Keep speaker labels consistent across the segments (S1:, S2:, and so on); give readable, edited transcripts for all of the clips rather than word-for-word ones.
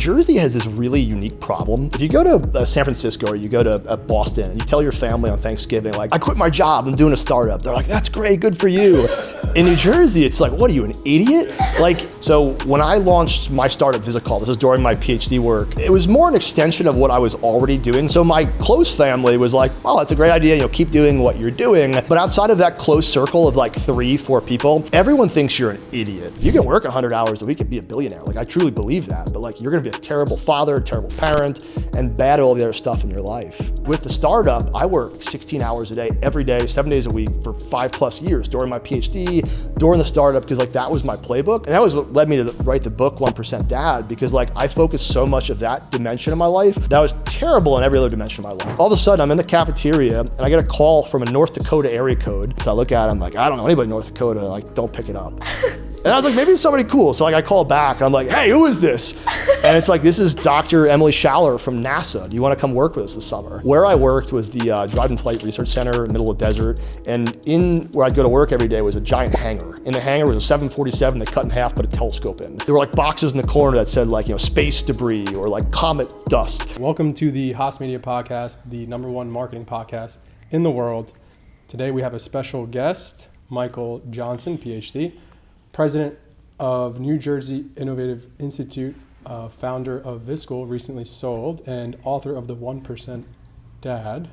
S1: Jersey has this really unique problem. If you go to San Francisco or you go to Boston and you tell your family on Thanksgiving, like, I quit my job, I'm doing a startup. They're like, that's great, good for you. In New Jersey, it's like, what are you, an idiot? Like, so when I launched my startup, VisiCall, this was during my PhD work, it was more an extension of what I was already doing. So my close family was like, oh, that's a great idea, keep doing what you're doing. But outside of that close circle of like 3-4 people, everyone thinks you're an idiot. You can work 100 hours a week and be a billionaire. Like, I truly believe that. But like, you're gonna be a terrible father, terrible parent, and bad at all the other stuff in your life. With the startup, I worked 16 hours a day, every day, 7 days a week for 5+ years during my PhD, during the startup, because like that was my playbook. And that was what led me to write the book 1% Dad, because like I focused so much of that dimension of my life that was terrible in every other dimension of my life. All of a sudden I'm in the cafeteria and I get a call from a North Dakota area code. So I look at it, I'm like, I don't know anybody in North Dakota, like, don't pick it up. And I was like, maybe it's somebody cool. So like I call back and I'm like, hey, who is this? And it's like, this is Dr. Emily Schaller from NASA. Do you want to come work with us this summer? Where I worked was the Drive-in Flight Research Center in the middle of the desert. And in where I'd go to work every day was a giant hangar. In the hangar was a 747 they cut in half, put a telescope in. There were like boxes in the corner that said like, space debris or like comet dust.
S2: Welcome to the HasMedia Podcast, the #1 marketing podcast in the world. Today we have a special guest, Michael Johnson, PhD. President of New Jersey Innovative Institute, founder of VisiCall, recently sold, and author of the 1% Dad.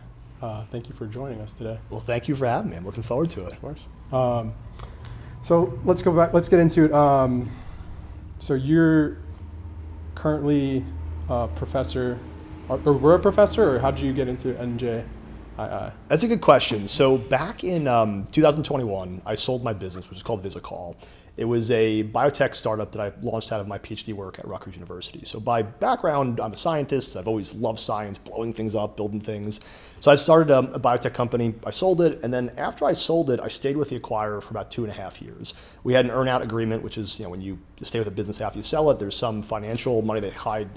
S2: Thank you for joining us today.
S1: Well, thank you for having me. I'm looking forward to it.
S2: Of course. So let's go back. Let's get into it. So you're currently a professor, or were a professor, or how did you get into NJII?
S1: That's a good question. So back in 2021, I sold my business, which is called VisiCall. It was a biotech startup that I launched out of my PhD work at Rutgers University. So by background, I'm a scientist. I've always loved science, blowing things up, building things. So I started a biotech company. I sold it. And then after I sold it, I stayed with the acquirer for about 2.5 years. We had an earn-out agreement, which is, when you stay with a business after you sell it, there's some financial money they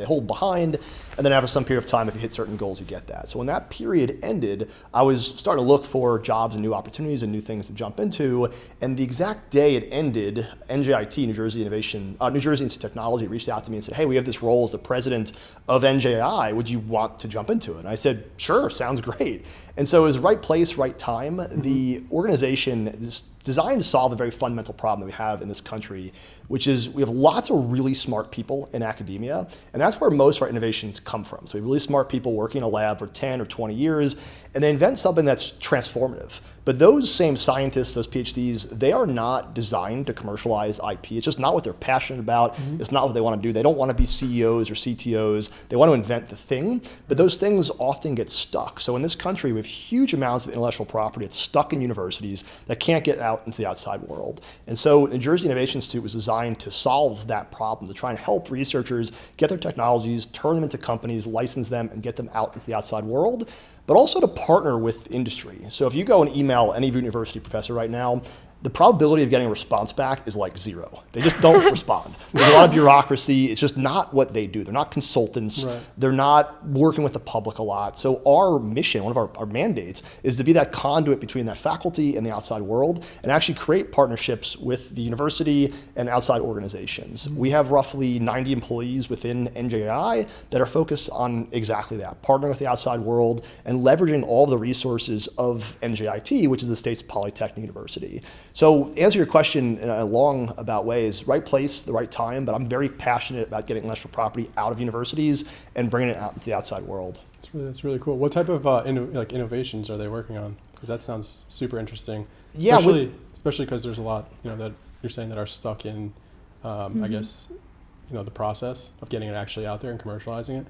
S1: hold behind. And then after some period of time, if you hit certain goals, you get that. So when that period ended, I was starting to look for jobs and new opportunities and new things to jump into. And the exact day it ended, NJIT, New Jersey Institute of Technology, reached out to me and said, hey, we have this role as the president of NJI. Would you want to jump into it? And I said, sure, sounds great. And so it was right place, right time. The organization is designed to solve a very fundamental problem that we have in this country, which is we have lots of really smart people in academia, and that's where most of our innovations come from. So we have really smart people working in a lab for 10 or 20 years, and they invent something that's transformative. But those same scientists, those PhDs, they are not designed to commercialize IP. It's just not what they're passionate about. It's not what they want to do. They don't want to be CEOs or CTOs. They want to invent the thing, but those things often get stuck. So in this country, we have huge amounts of intellectual property that's stuck in universities that can't get out into the outside world. And so the New Jersey Innovation Institute was designed to solve that problem, to try and help researchers get their technologies, turn them into companies, license them, and get them out into the outside world, but also to partner with industry. So if you go and email any university professor right now, the probability of getting a response back is like 0. They just don't respond. There's a lot of bureaucracy. It's just not what they do. They're not consultants.
S2: Right.
S1: They're not working with the public a lot. So our mission, one of our mandates, is to be that conduit between that faculty and the outside world and actually create partnerships with the university and outside organizations. We have roughly 90 employees within NJI that are focused on exactly that, partnering with the outside world and leveraging all of the resources of NJIT, which is the state's polytechnic university. So answer your question in a long about ways, right place, the right time, but I'm very passionate about getting intellectual property out of universities and bringing it out into the outside world.
S2: That's really cool. What type of innovations are they working on? Because that sounds super interesting.
S1: Yeah,
S2: especially because there's a lot that you're saying that are stuck in, I guess, the process of getting it actually out there and commercializing it.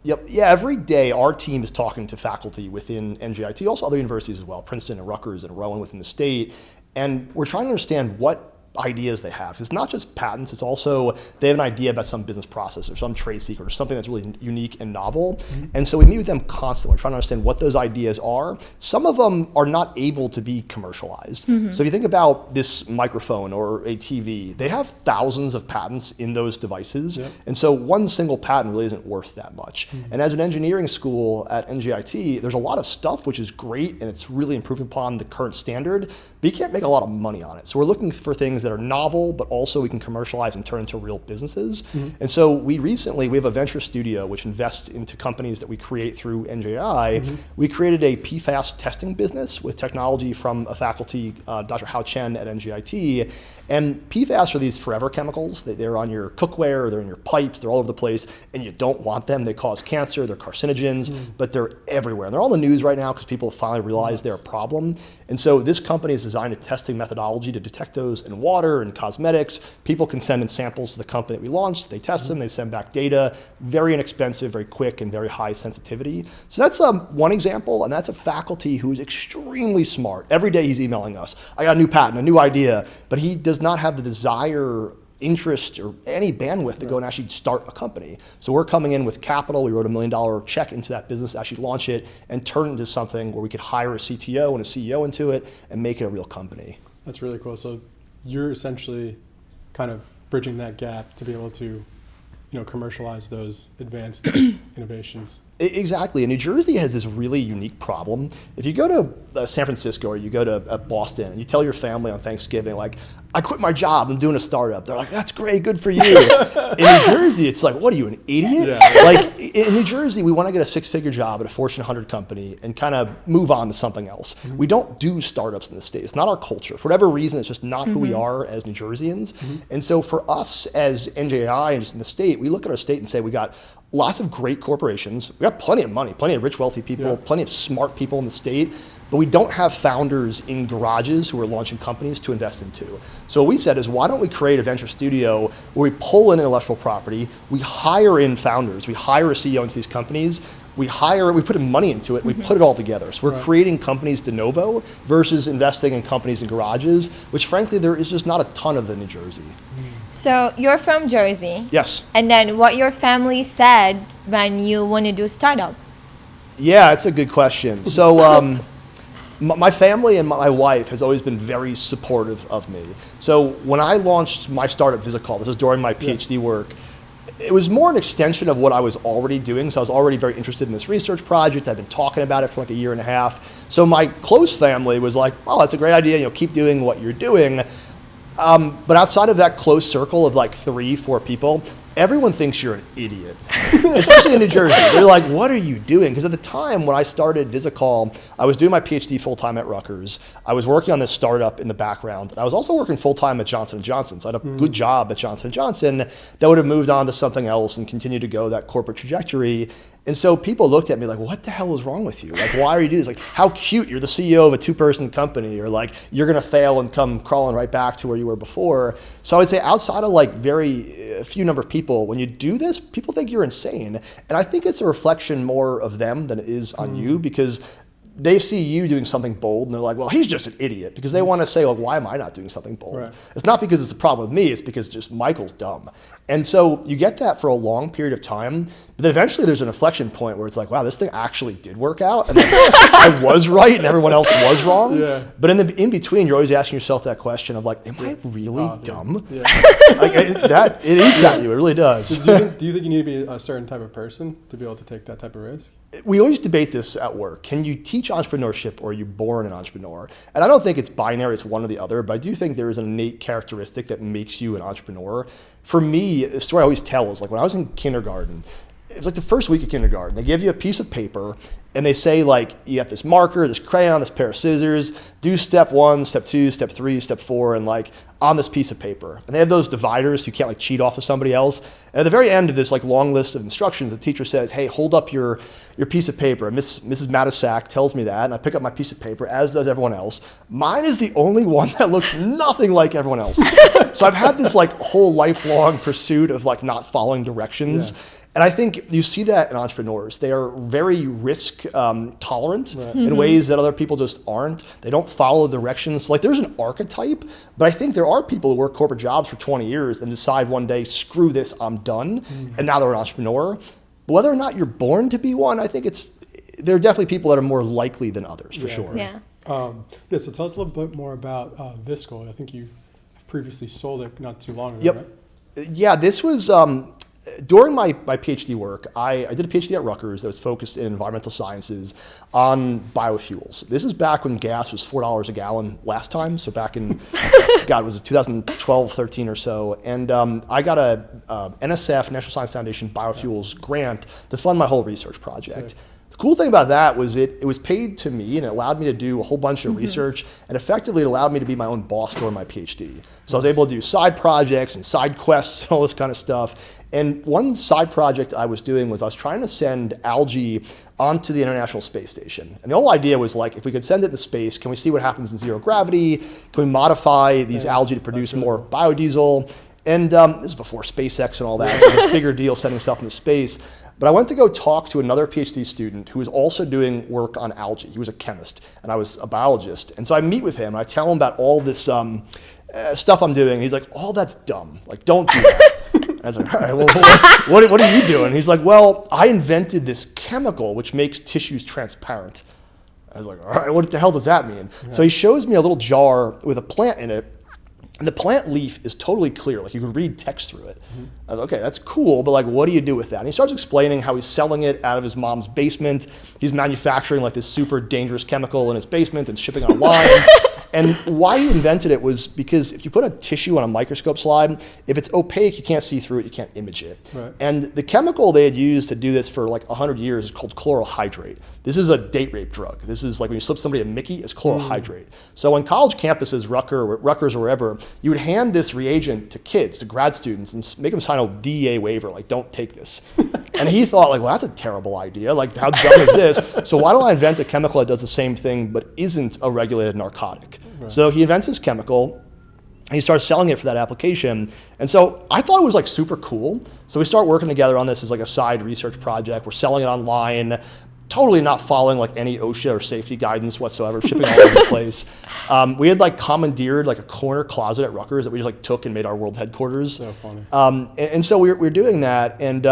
S1: Yep. Yeah, every day our team is talking to faculty within NJIT, also other universities as well, Princeton and Rutgers and Rowan within the state. And we're trying to understand what ideas they have. It's not just patents, it's also they have an idea about some business process or some trade secret or something that's really unique and novel. And so we meet with them constantly. We're trying to understand what those ideas are. Some of them are not able to be commercialized. So if you think about this microphone or a TV, they have thousands of patents in those devices. And so one single patent really isn't worth that much. And as an engineering school at NJIT, there's a lot of stuff which is great and it's really improving upon the current standard, but you can't make a lot of money on it. So we're looking for things that are novel, but also we can commercialize and turn into real businesses. And so we have a venture studio which invests into companies that we create through NJI. We created a PFAS testing business with technology from a faculty, Dr. Hao Chen at NJIT. And PFAS are these forever chemicals. They're on your cookware, they're in your pipes, they're all over the place, and you don't want them. They cause cancer, they're carcinogens, but they're everywhere. And they're all in the news right now because people have finally realized they're a problem. And so this company is designed a testing methodology to detect those in water and cosmetics. People can send in samples to the company that we launched, they test them, they send back data, very inexpensive, very quick, and very high sensitivity. So that's one example, and that's a faculty who's extremely smart. Every day he's emailing us, I got a new patent, a new idea, but he does not have the desire, interest, or any bandwidth to go and actually start a company. So we're coming in with capital. We wrote $1 million check into that business to actually launch it and turn it into something where we could hire a CTO and a CEO into it and make it a real company.
S2: That's really cool. So you're essentially kind of bridging that gap to be able to, commercialize those advanced innovations.
S1: Exactly. And New Jersey has this really unique problem. If you go to San Francisco or you go to Boston and you tell your family on Thanksgiving, like, I quit my job, I'm doing a startup. They're like, that's great, good for you. In New Jersey, it's like, what are you, an idiot? Yeah. Like, in New Jersey, we want to get a 6-figure job at a Fortune 100 company and kind of move on to something else. We don't do startups in the state. It's not our culture. For whatever reason, it's just not who we are as New Jerseyans. And so for us as NJI and just in the state, we look at our state and say, we got lots of great corporations. We got plenty of money, plenty of rich, wealthy people, plenty of smart people in the state, but we don't have founders in garages who are launching companies to invest into. So what we said is, why don't we create a venture studio where we pull in intellectual property, we hire in founders, we hire a CEO into these companies, we put in money into it, we put it all together. So we're creating companies de novo versus investing in companies in garages, which frankly, there is just not a ton of in New Jersey.
S3: So you're from Jersey.
S1: Yes.
S3: And then what your family said when you want to do startup?
S1: Yeah, it's a good question. So my family and my wife has always been very supportive of me. So when I launched my startup, VisiCall, this was during my PhD work, it was more an extension of what I was already doing. So I was already very interested in this research project. I've been talking about it for like a year and a half. So my close family was like, oh, that's a great idea. Keep doing what you're doing. But outside of that close circle of like 3-4 people, everyone thinks you're an idiot, especially in New Jersey. They're like, what are you doing? Because at the time when I started VisiCall, I was doing my PhD full-time at Rutgers. I was working on this startup in the background. And I was also working full-time at Johnson & Johnson. So I had a good job at Johnson & Johnson that would have moved on to something else and continued to go that corporate trajectory. And so people looked at me like, what the hell is wrong with you? Like, why are you doing this? Like, how cute, you're the CEO of a 2-person company, or like, you're gonna fail and come crawling right back to where you were before. So I would say outside of like very few number of people, when you do this, people think you're insane. And I think it's a reflection more of them than it is on you, because they see you doing something bold and they're like, well, he's just an idiot, because they want to say, well, why am I not doing something bold? Right. It's not because it's a problem with me, it's because just Michael's dumb. And so you get that for a long period of time, but then eventually there's an inflection point where it's like, wow, this thing actually did work out, and I was right and everyone else was wrong. Yeah. But in between, you're always asking yourself that question of like, am I really dumb? Yeah. Like it eats at you, it really does.
S2: So do you think you need to be a certain type of person to be able to take that type of risk?
S1: We always debate this at work. Can you teach entrepreneurship, or are you born an entrepreneur? And I don't think it's binary, it's one or the other, but I do think there is an innate characteristic that makes you an entrepreneur. For me, the story I always tell is like when I was in kindergarten, it was like the first week of kindergarten, they give you a piece of paper and they say like, you got this marker, this crayon, this pair of scissors, do step 1, step 2, step 3, step 4, and like on this piece of paper. And they have those dividers so you can't like cheat off of somebody else. And at the very end of this like long list of instructions, the teacher says, hey, hold up your piece of paper. And Mrs. Matisak tells me that, and I pick up my piece of paper, as does everyone else. Mine is the only one that looks nothing like everyone else. So I've had this like whole lifelong pursuit of like not following directions. Yeah. And I think you see that in entrepreneurs. They are very risk tolerant in ways that other people just aren't. They don't follow directions. Like there's an archetype, but I think there are people who work corporate jobs for 20 years and decide one day, screw this, I'm done. And now they're an entrepreneur. But whether or not you're born to be one, I think there are definitely people that are more likely than others, for sure.
S3: Yeah.
S2: So tell us a little bit more about VisiCall. I think you previously sold it not too long ago,
S1: Yep.
S2: right?
S1: Yeah, this was... during my PhD work, I did a PhD at Rutgers that was focused in environmental sciences on biofuels. This is back when gas was $4 a gallon last time. So back in, God, was it 2012, 13 or so. And I got a NSF, National Science Foundation biofuels grant to fund my whole research project.
S2: Sick.
S1: The cool thing about that was it was paid to me, and it allowed me to do a whole bunch of research, and effectively it allowed me to be my own boss during my PhD. So I was able to do side projects and side quests and all this kind of stuff. And one side project I was doing was I was trying to send algae onto the International Space Station. And the whole idea was like, if we could send it to space, can we see what happens in zero gravity? Can we modify these algae to produce more biodiesel? And this is before SpaceX and all that. So it was a bigger deal sending stuff into space. But I went to go talk to another PhD student who was also doing work on algae. He was a chemist, and I was a biologist. And so I meet with him, and I tell him about all this stuff I'm doing. And he's like, "Oh, that's dumb. Like, don't do that." And I was like, "All right, well, what are you doing?" He's like, "Well, I invented this chemical which makes tissues transparent." I was like, "All right, what the hell does that mean?" Yeah. So he shows me a little jar with a plant in it. And the plant leaf is totally clear, like you can read text through it. I was like, okay, that's cool, but like, what do you do with that? And he starts explaining how he's selling it out of his mom's basement. He's manufacturing like this super dangerous chemical in his basement and shipping online. And why he invented it was because if you put a tissue on a microscope slide, if it's opaque, you can't see through it, you can't image it. Right. And the chemical they had used to do this for like 100 years is called chlorohydrate. This is a date rape drug. This is like when you slip somebody a Mickey, it's chlorohydrate. So on college campuses, Rutgers or wherever, you would hand this reagent to kids, to grad students, and make them sign a DEA waiver, like, don't take this. And he thought, like, well, that's a terrible idea. Like, how dumb is this? So why don't I invent a chemical that does the same thing but isn't a regulated narcotic? Right. So he invents this chemical. He starts selling it for that application. And so I thought it was like super cool. So we start working together on this as like a side research project. We're selling it online, totally not following like any OSHA or safety guidance whatsoever, shipping all over the place. We had like commandeered like a corner closet at Rutgers that we just like took and made our world headquarters.
S2: So funny.
S1: And so we were doing that. And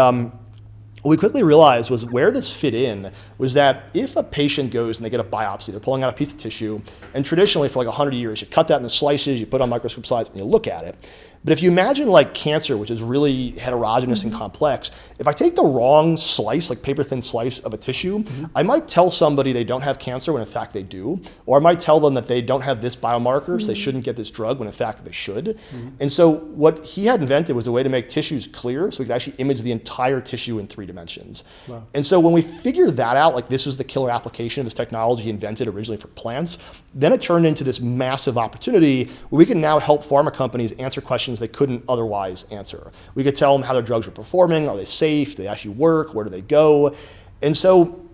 S1: what we quickly realized was where this fit in was that if a patient goes and they get a biopsy, they're pulling out a piece of tissue, and traditionally for like 100 years, you cut that into slices, you put it on microscope slides, and you look at it. But if you imagine like cancer, which is really heterogeneous and complex, if I take the wrong slice, like paper thin slice of a tissue, I might tell somebody they don't have cancer when in fact they do, or I might tell them that they don't have this biomarker, so they shouldn't get this drug when in fact they should. And so what he had invented was a way to make tissues clear so we could actually image the entire tissue in 3 dimensions. Wow. And so when we figured that out, like this was the killer application of this technology he invented originally for plants, then it turned into this massive opportunity where we can now help pharma companies answer questions they couldn't otherwise answer. We could tell them how their drugs are performing, are they safe, do they actually work, where do they go? And so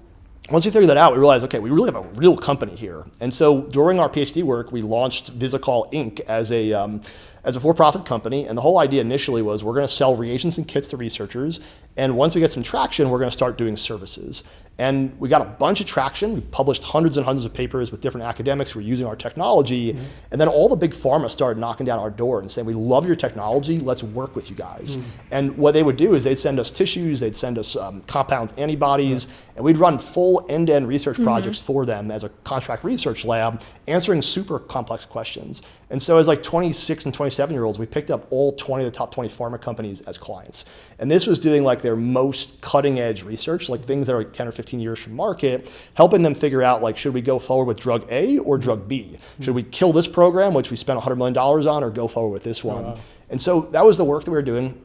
S1: once we figured that out, we realized, okay, we really have a real company here. And so during our PhD work, we launched Visicol Inc. as a for-profit company. And the whole idea initially was we're going to sell reagents and kits to researchers. And once we get some traction, we're going to start doing services. And we got a bunch of traction. We published hundreds and hundreds of papers with different academics who were using our technology. And then all the big pharma started knocking down our door and saying, we love your technology, let's work with you guys. And what they would do is they'd send us tissues, they'd send us compounds, antibodies, and we'd run full end-to-end research projects for them as a contract research lab, answering super complex questions. And so as like 26 and 27-year-olds, we picked up all 20 of the top 20 pharma companies as clients. And this was doing like their most cutting edge research, like things that are like 10 or 15 years from market, helping them figure out like, should we go forward with drug A or drug B? Should we kill this program, which we spent $100 million on, or go forward with this one? Wow. And so that was the work that we were doing.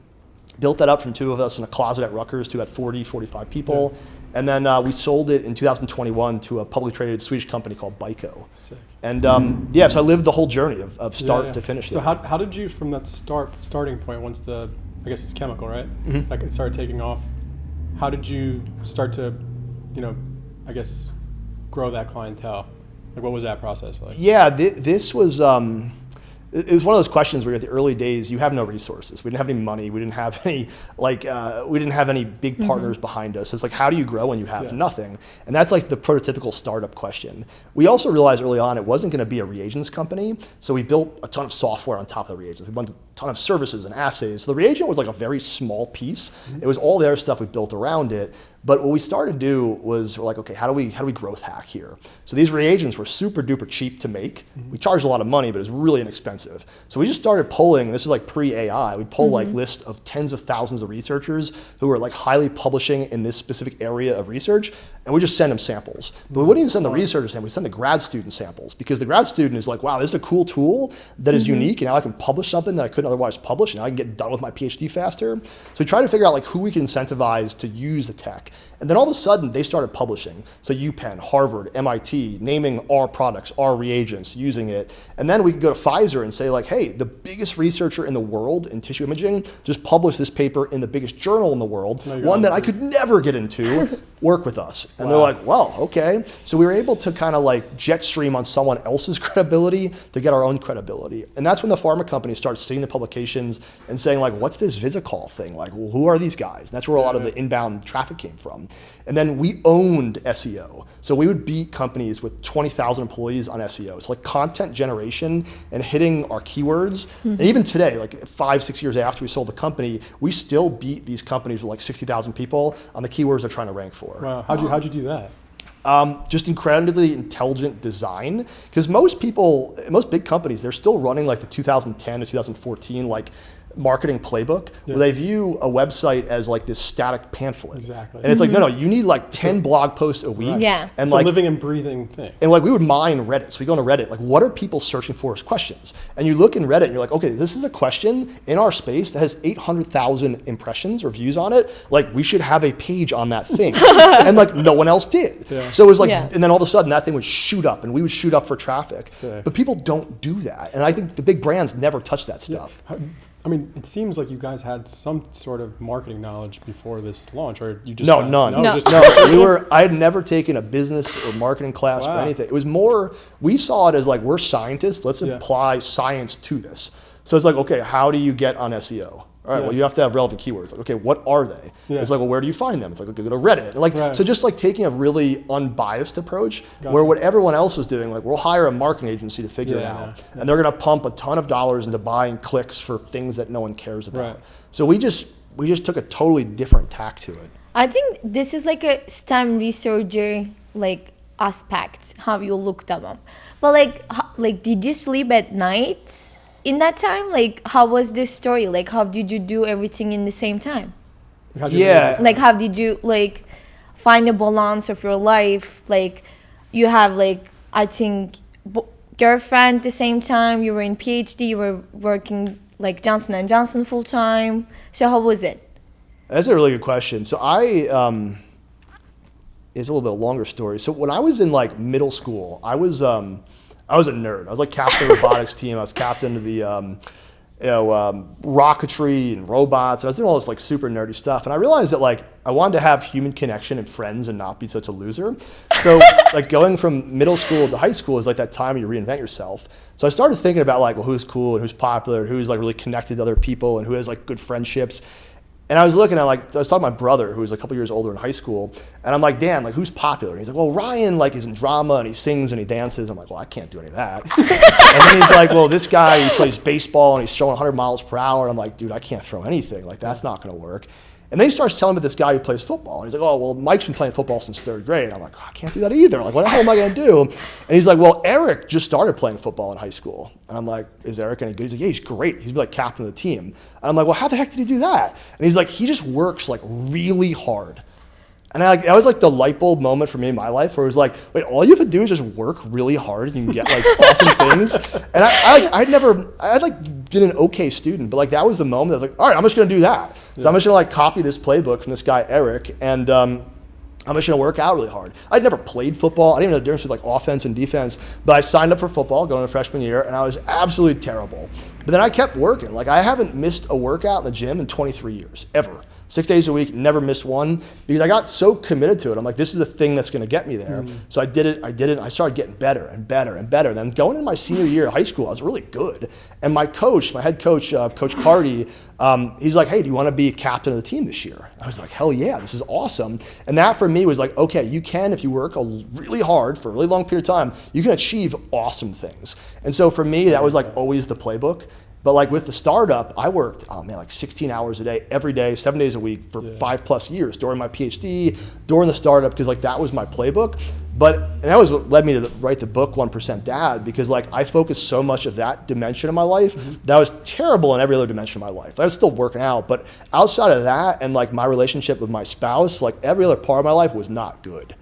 S1: Built that up from 2 of us in a closet at Rutgers to about 40, 45 people. Yeah. And then we sold it in 2021 to a publicly traded Swedish company called Bico. Sick. And so I lived the whole journey of start to finish.
S2: So how did you, from that starting point, once I guess it's chemical, right? Like it started taking off, how did you start to, I guess, grow that clientele? Like what was that process like?
S1: Yeah, this was, it was one of those questions where at the early days, you have no resources. We didn't have any money. We didn't have any, we didn't have any big partners behind us. So it's like, how do you grow when you have nothing? And that's like the prototypical startup question. We also realized early on it wasn't going to be a reagents company. So we built a ton of software on top of the reagents. We built a ton of services and assays. So the reagent was like a very small piece. It was all the other stuff we built around it. But what we started to do was we're like, okay, how do we growth hack here? So these reagents were super duper cheap to make. We charged a lot of money, but it was really inexpensive. So we just started polling, this is like pre-AI, we'd pull like lists of tens of thousands of researchers who were like highly publishing in this specific area of research, and we just send them samples. But we wouldn't even send the researcher samples, we send the grad student samples, because the grad student is like, wow, this is a cool tool that is unique, and now I can publish something that I couldn't otherwise publish, and now I can get done with my PhD faster. So we try to figure out like who we can incentivize to use the tech. And then all of a sudden, they started publishing. So UPenn, Harvard, MIT, naming our products, our reagents, using it. And then we could go to Pfizer and say like, hey, the biggest researcher in the world in tissue imaging just published this paper in the biggest journal in the world, one that I could never get into, work with us. And they're like, well, okay. So we were able to kind of like jet stream on someone else's credibility to get our own credibility. And that's when the pharma companies start seeing the publications and saying like, what's this VisiCall thing? Like, well, who are these guys? And that's where a lot of the inbound traffic came from. And then we owned SEO. So we would beat companies with 20,000 employees on SEO. So like content generation and hitting our keywords. And even today, like 5-6 years after we sold the company, we still beat these companies with like 60,000 people on the keywords they're trying to rank for.
S2: Wow, how'd you do that?
S1: Just incredibly intelligent design, because most big companies, they're still running like the 2010 to 2014 like marketing playbook where they view a website as like this static pamphlet.
S2: Exactly.
S1: And it's like, no, you need like 10 blog posts a week.
S3: Yeah.
S1: And
S2: It's
S1: like
S2: a living and breathing thing.
S1: And like we would mine Reddit. So we go into Reddit, like what are people searching for as questions? And you look in Reddit and you're like, okay, this is a question in our space that has 800,000 impressions or views on it. Like we should have a page on that thing. And like no one else did. Yeah. So it was like, and then all of a sudden that thing would shoot up and we would shoot up for traffic. But people don't do that. And I think the big brands never touch that stuff.
S2: I mean, it seems like you guys had some sort of marketing knowledge before this launch, or you just
S1: none. No. I had never taken a business or marketing class or anything. It was more, we saw it as like, we're scientists, let's apply science to this. So it's like, okay, how do you get on SEO? All right, well, you have to have relevant keywords. Like, okay, what are they? It's like, well, where do you find them? It's like, okay, go to Reddit. And like, so just like taking a really unbiased approach where what everyone else was doing, like we'll hire a marketing agency to figure it out. And they're going to pump a ton of dollars into buying clicks for things that no one cares about. So we just took a totally different tack to it.
S3: I think this is like a STEM researcher like aspect, how you looked at them. But like did you sleep at night? In that time, like, how was this story? Like, how did you do everything in the same time? Like, how did you, like, find a balance of your life? Like, you have, like, I think, girlfriend at the same time. You were in PhD. You were working, like, Johnson & Johnson full-time. So how was it?
S1: That's a really good question. So it's a little bit of a longer story. So when I was in, like, middle school, I was a nerd. I was like captain of the robotics team. I was captain of the rocketry and robots. And I was doing all this like super nerdy stuff. And I realized that like I wanted to have human connection and friends and not be such a loser. So like going from middle school to high school is like that time you reinvent yourself. So I started thinking about like, well, who's cool and who's popular and who's like really connected to other people and who has like good friendships. And I was looking at like, I was talking to my brother who was a couple years older in high school, and I'm like, Dan, like who's popular? And he's like, well, Ryan like is in drama and he sings and he dances. I'm like, well, I can't do any of that. And then he's like, well, this guy, he plays baseball and he's throwing 100 miles per hour. And I'm like, dude, I can't throw anything. Like that's not gonna work. And then he starts telling me this guy who plays football. And he's like, oh, well, Mike's been playing football since 3rd grade. I'm like, oh, I can't do that either. Like, what the hell am I going to do? And he's like, well, Eric just started playing football in high school. And I'm like, is Eric any good? He's like, yeah, he's great. He's like captain of the team. And I'm like, well, how the heck did he do that? And he's like, he just works like really hard. And that was like the light bulb moment for me in my life where it was like, wait, all you have to do is just work really hard and you can get like awesome things. And I like been an okay student, but like that was the moment I was like, all right, I'm just gonna do that. So I'm just gonna like copy this playbook from this guy, Eric, and I'm just gonna work out really hard. I'd never played football. I didn't know the difference between like offense and defense, but I signed up for football going into freshman year and I was absolutely terrible. But then I kept working. Like I haven't missed a workout in the gym in 23 years, ever. 6 days a week, never missed one, because I got so committed to it. I'm like, this is the thing that's gonna get me there. So I did it, and I started getting better and better and better. And then going into my senior year of high school, I was really good. And my coach, my head coach, Coach Cardi, he's like, hey, do you wanna be a captain of the team this year? I was like, hell yeah, this is awesome. And that for me was like, okay, you can, if you work really hard for a really long period of time, you can achieve awesome things. And so for me, that was like always the playbook. But like with the startup, I worked, like 16 hours a day, every day, 7 days a week for 5+ years during my PhD, during the startup, because like that was my playbook. And that was what led me to write the book 1% Dad, because like I focused so much of that dimension of my life that I was terrible in every other dimension of my life. I was still working out, but outside of that and like my relationship with my spouse, like every other part of my life was not good.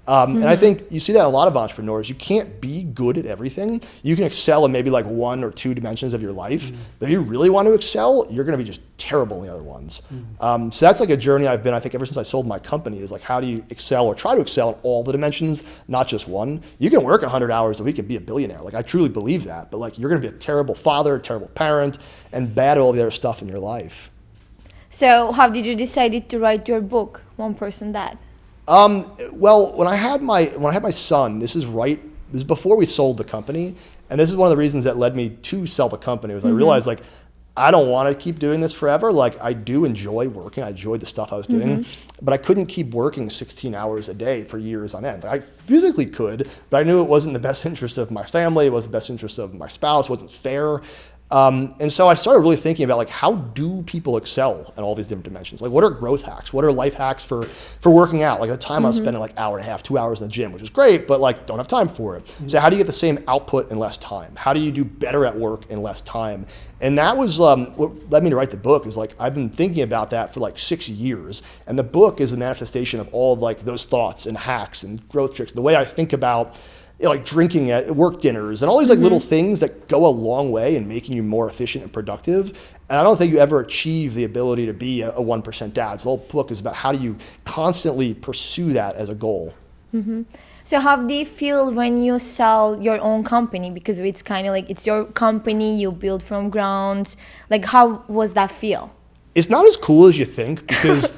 S1: And I think you see that in a lot of entrepreneurs. You can't be good at everything. You can excel in maybe like 1 or 2 dimensions of your life. But if you really want to excel, you're going to be just terrible in the other ones. So that's like a journey I've been, I think, ever since I sold my company, is like, how do you excel or try to excel in all the dimensions, not just one? You can work 100 hours a week and be a billionaire. Like I truly believe that. But like you're going to be a terrible father, a terrible parent, and bad at all the other stuff in your life.
S3: So how did you decide to write your book, 1% Dad?
S1: Well, when I had my son, this is before we sold the company, and this is one of the reasons that led me to sell the company. Was I realized like I don't want to keep doing this forever. Like I do enjoy working, I enjoyed the stuff I was doing, but I couldn't keep working 16 hours a day for years on end. I physically could, but I knew it wasn't the best interest of my family, it wasn't the best interest of my spouse, it wasn't fair. And so I started really thinking about like, how do people excel in all these different dimensions? Like what are growth hacks? What are life hacks for working out? Like at the time I was spending like hour and a half, 2 hours in the gym, which is great, but like don't have time for it. So how do you get the same output in less time? How do you do better at work in less time? And that was what led me to write the book. Is like I've been thinking about that for like 6 years, and the book is a manifestation of all of like those thoughts and hacks and growth tricks. The way I think about like drinking at work dinners and all these like little things that go a long way in making you more efficient and productive. And I don't think you ever achieve the ability to be a 1% dad. So the whole book is about how do you constantly pursue that as a goal.
S3: So how do you feel when you sell your own company? Because it's kind of like it's your company, you build from ground. Like how was that feel?
S1: It's not as cool as you think, because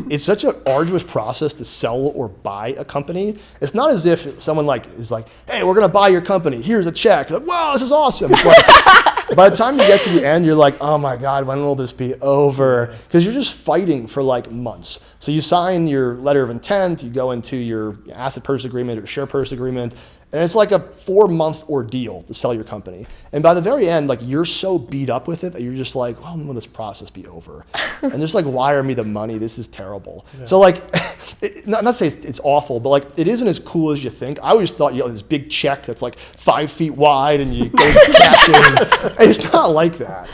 S1: it's such an arduous process to sell or buy a company. It's not as if someone like is like, hey, we're gonna buy your company, here's a check. You're like, wow, this is awesome. It's like, by the time you get to the end, you're like, oh my God, when will this be over? Because you're just fighting for like months. So you sign your letter of intent, you go into your asset purchase agreement or share purchase agreement, and it's like a 4-month ordeal to sell your company. And by the very end, like you're so beat up with it that you're just like, well, when will this process be over? And just like wire me the money, this is terrible. Yeah. So like, not to say it's awful, but like it isn't as cool as you think. I always thought you had this big check that's like 5 feet wide and you go cash in. It's not like that.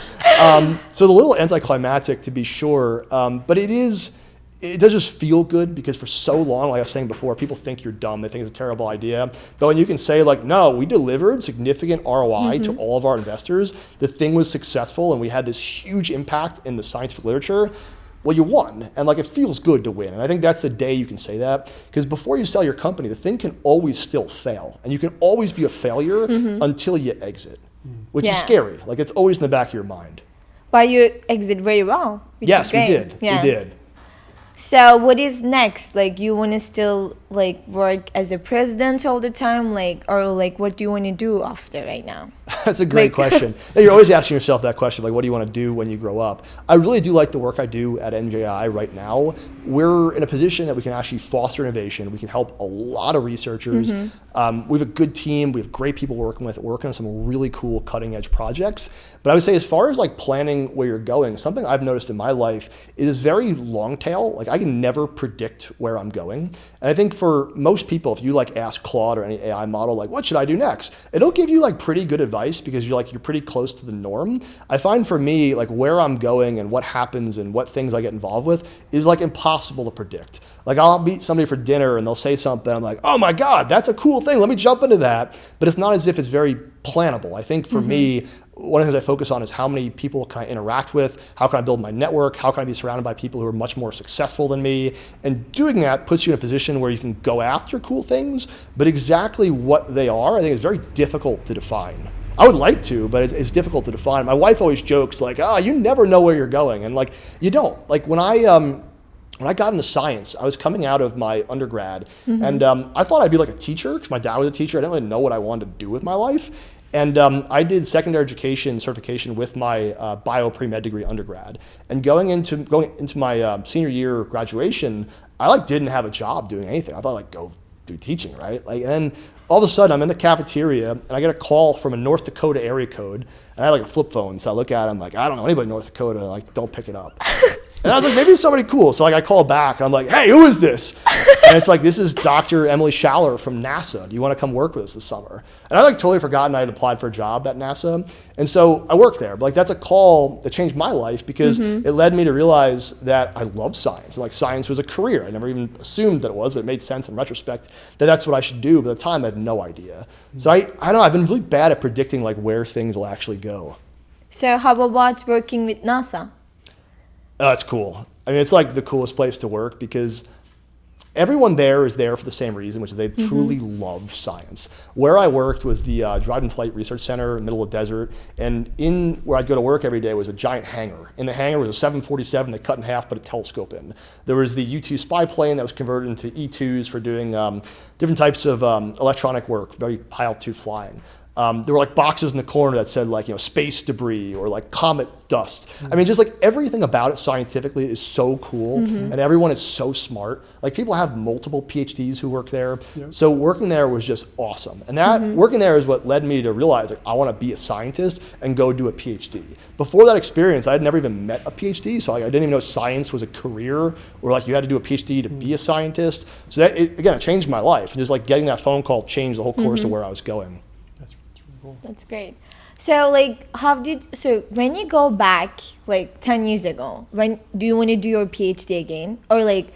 S1: So the little anticlimactic to be sure, but it does just feel good, because for so long, like I was saying before, people think you're dumb. They think it's a terrible idea. But when you can say like, no, we delivered significant ROI to all of our investors, the thing was successful, and we had this huge impact in the scientific literature, well, you won. And like, it feels good to win. And I think that's the day you can say that, because before you sell your company, the thing can always still fail. And you can always be a failure until you exit, which is scary. Like it's always in the back of your mind.
S3: But you exit very well.
S1: Yes, we did. Yeah. We did.
S3: So what is next? Like you want to still like work as a president all the time, like, or like what do you want to do after right now?
S1: That's a great question. You're always asking yourself that question, like what do you want to do when you grow up? I really do like the work I do at NJI right now. We're in a position that we can actually foster innovation. We can help a lot of researchers. We have a good team. We have great people working on some really cool cutting edge projects. But I would say as far as like planning where you're going, something I've noticed in my life is very long tail. Like I can never predict where I'm going. And I think for most people, if you like ask Claude or any AI model, like what should I do next? It'll give you like pretty good advice, because you're pretty close to the norm. I find for me, like where I'm going and what happens and what things I get involved with is like impossible to predict. Like I'll meet somebody for dinner and they'll say something, I'm like, oh my God, that's a cool thing, let me jump into that. But it's not as if it's very plannable. I think for me, one of the things I focus on is how many people can I interact with, how can I build my network, how can I be surrounded by people who are much more successful than me, and doing that puts you in a position where you can go after cool things, but exactly what they are, I think is very difficult to define. I would like to, but it's difficult to define. My wife always jokes like, you never know where you're going, and like you don't. Like when I got into science, I was coming out of my undergrad, and I thought I'd be like a teacher, because my dad was a teacher. I didn't really know what I wanted to do with my life. And I did secondary education certification with my bio pre-med degree undergrad. And going into my senior year graduation, I didn't have a job doing anything. I thought I'd go do teaching, right? Like, and all of a sudden I'm in the cafeteria and I get a call from a North Dakota area code, and I had like a flip phone. So I look at it, I'm like, I don't know anybody in North Dakota. Like, don't pick it up. And I was like, maybe it's somebody cool. So like I call back and I'm like, hey, who is this? And it's like, this is Dr. Emily Schaller from NASA. Do you want to come work with us this summer? And I like totally forgotten I had applied for a job at NASA. And so I worked there. But like that's a call that changed my life because it led me to realize that I love science. And like science was a career. I never even assumed that it was, but it made sense in retrospect that that's what I should do. But at the time I had no idea. So I don't know, I've been really bad at predicting like where things will actually go.
S3: So how about working with NASA?
S1: Oh, it's cool. I mean, it's like the coolest place to work because everyone there is there for the same reason, which is they truly love science. Where I worked was the Dryden Flight Research Center in the middle of the desert. And in where I'd go to work every day was a giant hangar. In the hangar was a 747 that cut in half, put a telescope in. There was the U-2 spy plane that was converted into E-2s for doing different types of electronic work, very high altitude flying. There were like boxes in the corner that said like, space debris or like comet dust. I mean, just like everything about it scientifically is so cool and everyone is so smart. Like people have multiple PhDs who work there. So working there was just awesome. And that working there is what led me to realize like I want to be a scientist and go do a PhD. Before that experience, I had never even met a PhD. So like, I didn't even know science was a career or like you had to do a PhD to be a scientist. So that, it changed my life. And just like getting that phone call changed the whole course of where I was going.
S3: That's great. So like when you go back like 10 years ago, when do you want to do your PhD again? Or like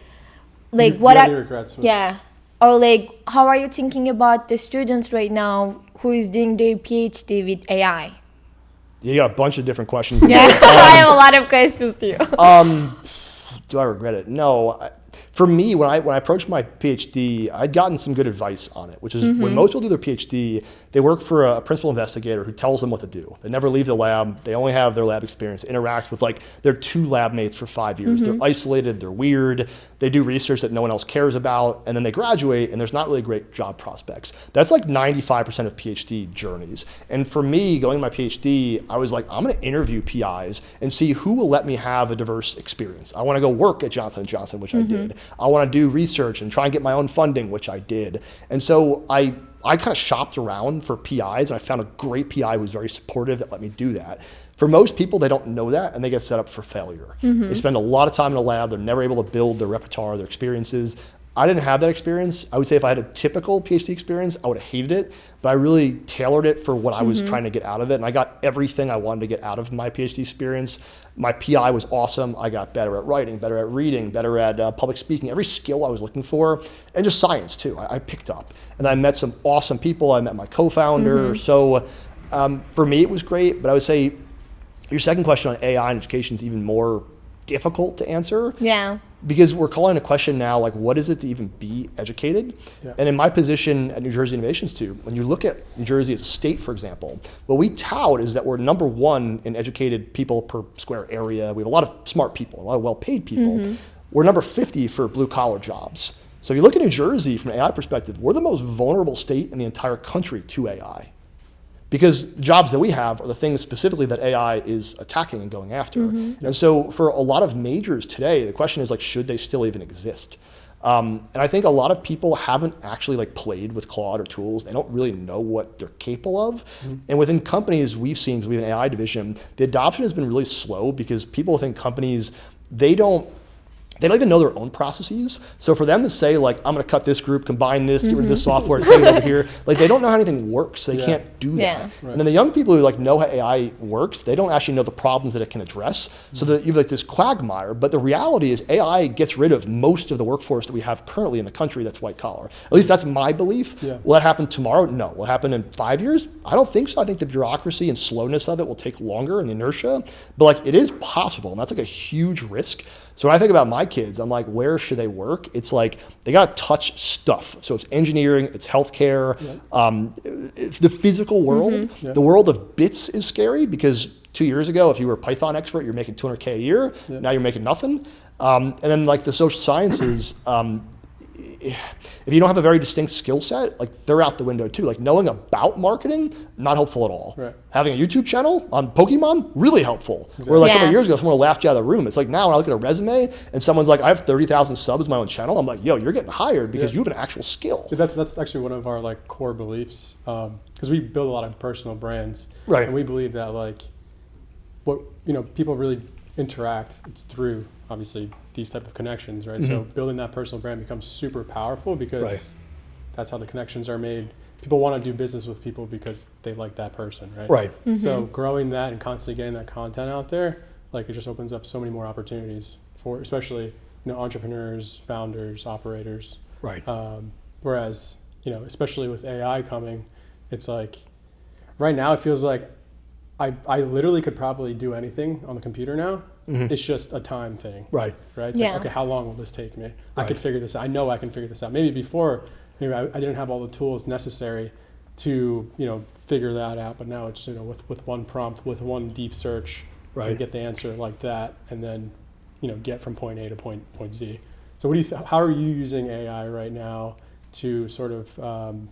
S3: what
S2: any regrets?
S3: Or like how are you thinking about the students right now who is doing their PhD with AI?
S1: You got a bunch of different questions.
S3: Yeah, I have a lot of questions to you.
S1: Do I regret it? No. For me, when I approached my PhD, I'd gotten some good advice on it, which is when most people do their PhD, they work for a principal investigator who tells them what to do. They never leave the lab. They only have their lab experience, interact with like their 2 lab mates for 5 years. They're isolated, they're weird, they do research that no one else cares about, and then they graduate and there's not really great job prospects. That's like 95% of PhD journeys. And for me, going to my PhD, I was like, I'm gonna interview PIs and see who will let me have a diverse experience. I wanna go work at Johnson & Johnson, which I did. I want to do research and try and get my own funding, which I did. And so I kind of shopped around for PIs and I found a great PI who was very supportive that let me do that. For most people, they don't know that and they get set up for failure. They spend a lot of time in the lab. They're never able to build their repertoire, their experiences. I didn't have that experience. I would say if I had a typical PhD experience, I would have hated it, but I really tailored it for what I was trying to get out of it. And I got everything I wanted to get out of my PhD experience. My PI was awesome. I got better at writing, better at reading, better at public speaking, every skill I was looking for, and just science too. I picked up. And I met some awesome people. I met my co-founder. So for me, it was great, but I would say your second question on AI and education is even more difficult to answer.
S3: Yeah.
S1: Because we're calling a question now, like, what is it to even be educated? Yeah. And in my position at New Jersey Innovation Institute, when you look at New Jersey as a state, for example, what we tout is that we're number 1 in educated people per square area. We have a lot of smart people, a lot of well-paid people. We're number 50 for blue-collar jobs. So if you look at New Jersey from an AI perspective, we're the most vulnerable state in the entire country to AI. Because the jobs that we have are the things specifically that AI is attacking and going after. And so for a lot of majors today, the question is like, should they still even exist? And I think a lot of people haven't actually like played with Claude or tools. They don't really know what they're capable of. And within companies we've seen, because we have an AI division, the adoption has been really slow because people think companies, they don't even know their own processes. So for them to say like, I'm gonna cut this group, combine this, get rid of this software, take it over here, like they don't know how anything works. They can't do that. Right. And then the young people who like know how AI works, they don't actually know the problems that it can address. So that you have like this quagmire, but the reality is AI gets rid of most of the workforce that we have currently in the country that's white collar. At least that's my belief. Will that happen tomorrow? No. Will it happen in 5 years? I don't think so. I think the bureaucracy and slowness of it will take longer and the inertia, but like it is possible and that's like a huge risk. So when I think about my kids, I'm like, where should they work? It's like, they gotta touch stuff. So it's engineering, it's healthcare, it's the physical world. The world of bits is scary because 2 years ago, if you were a Python expert, you're making $200K a year. Now you're making nothing. And then like the social sciences, if you don't have a very distinct skill set, like they're out the window too. Like knowing about marketing, not helpful at all.
S2: Right.
S1: Having a YouTube channel on Pokemon, really helpful. Exactly. Where like a couple of years ago, someone laughed you out of the room. It's like now when I look at a resume and someone's like, I have 30,000 subs in my own channel. I'm like, yo, you're getting hired because you have an actual skill.
S2: That's actually one of our like core beliefs, because we build a lot of personal brands.
S1: Right.
S2: And we believe that like what, people really interact, it's through obviously these type of connections, right? So building that personal brand becomes super powerful because that's how the connections are made. People want to do business with people because they like that person, right?
S1: Right.
S2: So growing that and constantly getting that content out there, like it just opens up so many more opportunities for especially, entrepreneurs, founders, operators.
S1: Right.
S2: Whereas, especially with AI coming, it's like right now it feels like I literally could probably do anything on the computer now. It's just a time thing. Right. It's like, okay, how long will this take me? I could figure this out. I know I can figure this out. Maybe before, I didn't have all the tools necessary to, figure that out. But now it's, with one prompt, with one deep search, you get the answer like that, and then, get from point A to point Z. So how are you using AI right now to sort of,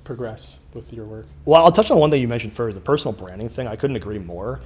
S2: progress with your work? Well,
S1: I'll touch on one thing you mentioned first, the personal branding thing. I couldn't agree more.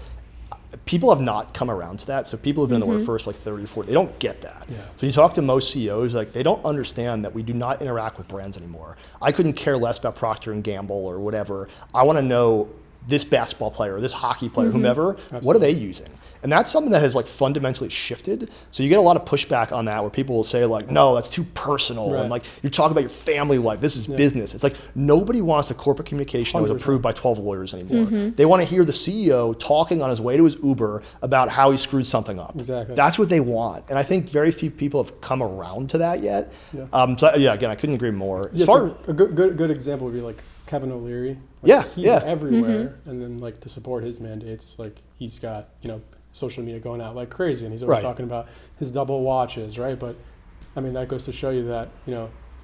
S1: People have not come around to that. So people have been in the workforce like 30, 40, they don't get that. Yeah. So you talk to most CEOs, like they don't understand that we do not interact with brands anymore. I couldn't care less about Procter & Gamble or whatever. I want to know this basketball player, this hockey player, whomever, Absolutely. What are they using? And that's something that has like fundamentally shifted. So you get a lot of pushback on that where people will say like, no, that's too personal. And like you're talking about your family life. This is business. It's like nobody wants a corporate communication 100%. That was approved by 12 lawyers anymore. They want to hear the CEO talking on his way to his Uber about how he screwed something up.
S2: Exactly.
S1: That's what they want. And I think very few people have come around to that yet. Again, I couldn't agree more. As far
S2: a good example would be like Kevin O'Leary. Like he's everywhere. And then like to support his mandates, like he's got, social media going out like crazy, and he's always talking about his double watches, right? But I mean, that goes to show you that,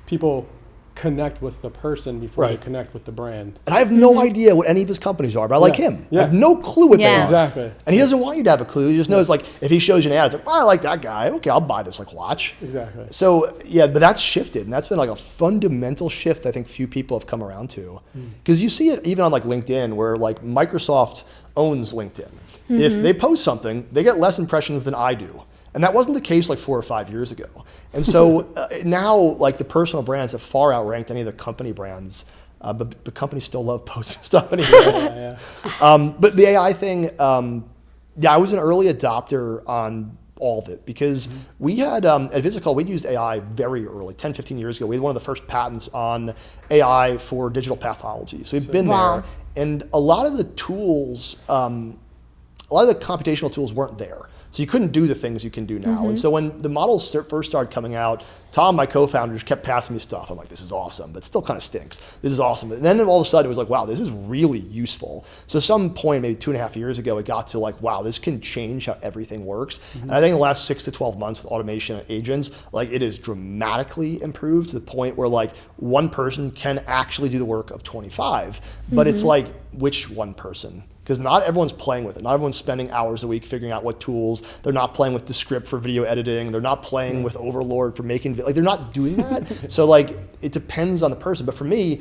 S2: people connect with the person before they connect with the brand.
S1: And I have no idea what any of his companies are, but I like him. I have no clue what they are.
S2: Exactly.
S1: And he doesn't want you to have a clue. He just knows, like, if he shows you an ad, it's like, I like that guy. Okay, I'll buy this, like, watch.
S2: Exactly.
S1: So, but that's shifted. And that's been, like, a fundamental shift I think few people have come around to. Because you see it even on, like, LinkedIn, where, like, Microsoft owns LinkedIn. If they post something, they get less impressions than I do. And that wasn't the case like 4 or 5 years ago. And so now like the personal brands have far outranked any of the company brands, but the companies still love posting stuff anyway. But the AI thing, I was an early adopter on all of it because we had, at Visical, we used AI very early, 10, 15 years ago. We had one of the first patents on AI for digital pathology. So we've been there. And a lot of the tools, a lot of the computational tools weren't there. So you couldn't do the things you can do now. And so when the models first started coming out, Tom, my co-founder, just kept passing me stuff. I'm like, this is awesome, but it still kind of stinks. This is awesome. And then all of a sudden it was like, wow, this is really useful. So at some point, maybe 2.5 years ago, it got to like, wow, this can change how everything works. And I think in the last 6 to 12 months with automation and agents, like it is dramatically improved to the point where like one person can actually do the work of 25, but it's like, which one person? Because not everyone's playing with it. Not everyone's spending hours a week figuring out what tools. They're not playing with Descript for video editing. They're not playing with Overlord for making, like they're not doing that. So like, it depends on the person. But for me,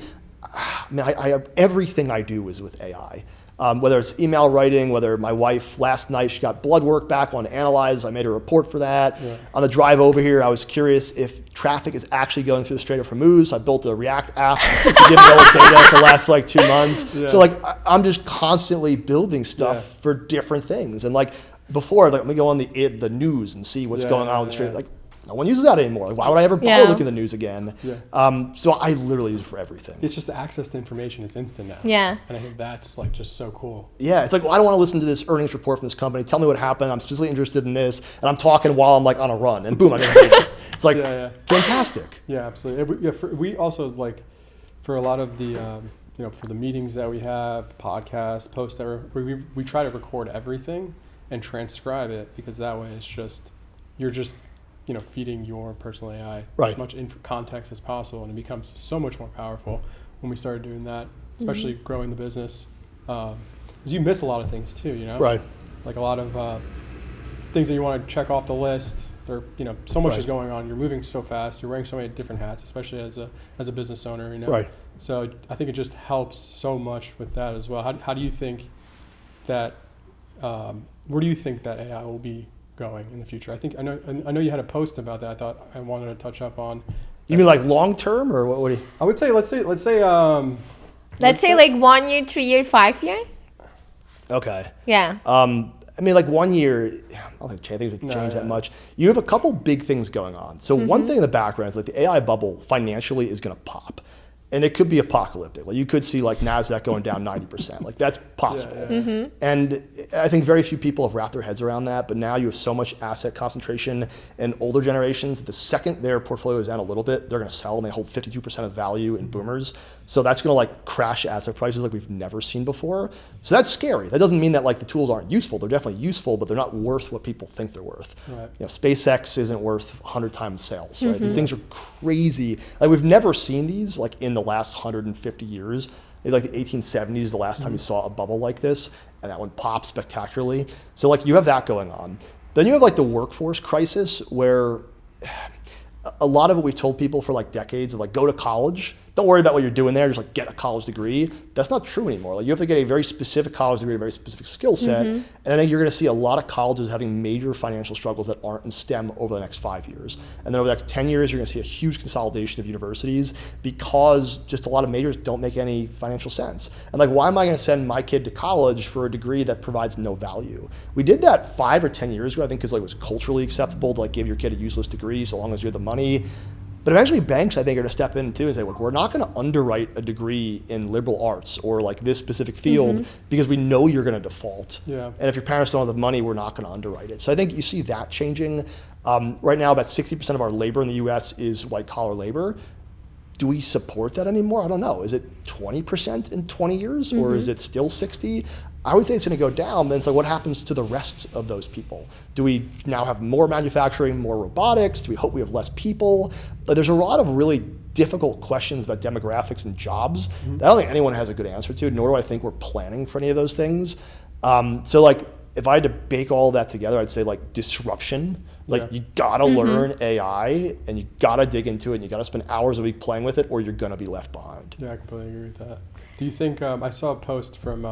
S1: I have everything I do is with AI. Whether it's email writing, whether my wife last night, she got blood work back, wanted to analyze, I made a report for that. On the drive over here, I was curious if traffic is actually going through the Strait of Hormuz. So I built a React app to give me all the data for the last like 2 months. So like, I'm just constantly building stuff for different things. And like before, like let me go on the news and see what's going on with the Strait. Like, no one uses that anymore. Like, why would I ever bother looking at the news again? So I literally use it for everything.
S2: It's just the access to information is instant now. And I think that's like just so cool.
S1: It's like, well, I don't want to listen to this earnings report from this company. Tell me what happened. I'm specifically interested in this. And I'm talking while I'm like on a run. And boom, I get it. It's like fantastic.
S2: Yeah, absolutely. We also like, for a lot of the, for the meetings that we have, podcasts, posts that we try to record everything and transcribe it because that way it's just, you're just, feeding your personal AI as much context as possible, and it becomes so much more powerful when we started doing that, especially growing the business. Because you miss a lot of things too, Like a lot of things that you want to check off the list, so much
S1: Right.
S2: is going on. You're moving so fast. You're wearing so many different hats, especially as a business owner.
S1: Right.
S2: So I think it just helps so much with that as well. How do you think that? Where do you think that AI will be going in the future? I know you had a post about that. I thought I wanted to touch up on.
S1: You mean like long term, or what do you?
S2: I would say let's say
S3: Let's say like 1 year, 3 year, 5 year.
S1: Okay.
S3: Yeah.
S1: I mean, like 1 year, I don't think things would change that much. You have a couple big things going on. So one thing in the background is like the AI bubble financially is going to pop. And it could be apocalyptic. Like you could see like NASDAQ going down 90%. Like that's possible. And I think very few people have wrapped their heads around that. But now you have so much asset concentration in older generations that the second their portfolio is down a little bit, they're going to sell, and they hold 52% of value in boomers. So that's going to like crash asset prices like we've never seen before. So that's scary. That doesn't mean that like the tools aren't useful. They're definitely useful, but they're not worth what people think they're worth.
S2: Right.
S1: SpaceX isn't worth 100 times sales, right? These things are crazy. Like we've never seen these like in the last 150 years. Maybe like the 1870s, the last time you saw a bubble like this, and that one popped spectacularly. So like you have that going on. Then you have like the workforce crisis, where a lot of what we've told people for like decades of like go to college, don't worry about what you're doing there, just like get a college degree. That's not true anymore. Like you have to get a very specific college degree, a very specific skill set. And I think you're going to see a lot of colleges having major financial struggles that aren't in STEM over the next 5 years. And then over the next 10 years, you're going to see a huge consolidation of universities because just a lot of majors don't make any financial sense. And like, why am I going to send my kid to college for a degree that provides no value? We did that 5 or 10 years ago, I think, because like it was culturally acceptable to like give your kid a useless degree so long as you have the money. But eventually banks, I think, are going to step in too and say, look, we're not going to underwrite a degree in liberal arts or like this specific field because we know you're going to default.
S2: Yeah.
S1: And if your parents don't have the money, we're not going to underwrite it. So I think you see that changing. Right now, about 60% of our labor in the US is white collar labor. Do we support that anymore? I don't know. Is it 20% in 20 years or is it still 60? I would say it's going to go down. Then it's like, what happens to the rest of those people? Do we now have more manufacturing, more robotics? Do we hope we have less people? There's a lot of really difficult questions about demographics and jobs that I don't think anyone has a good answer to, nor do I think we're planning for any of those things. So like, if I had to bake all that together, I'd say like disruption. Like you gotta learn AI and you gotta dig into it and you gotta spend hours a week playing with it or you're gonna be left behind.
S2: Yeah, I completely agree with that. Do you think, I saw a post from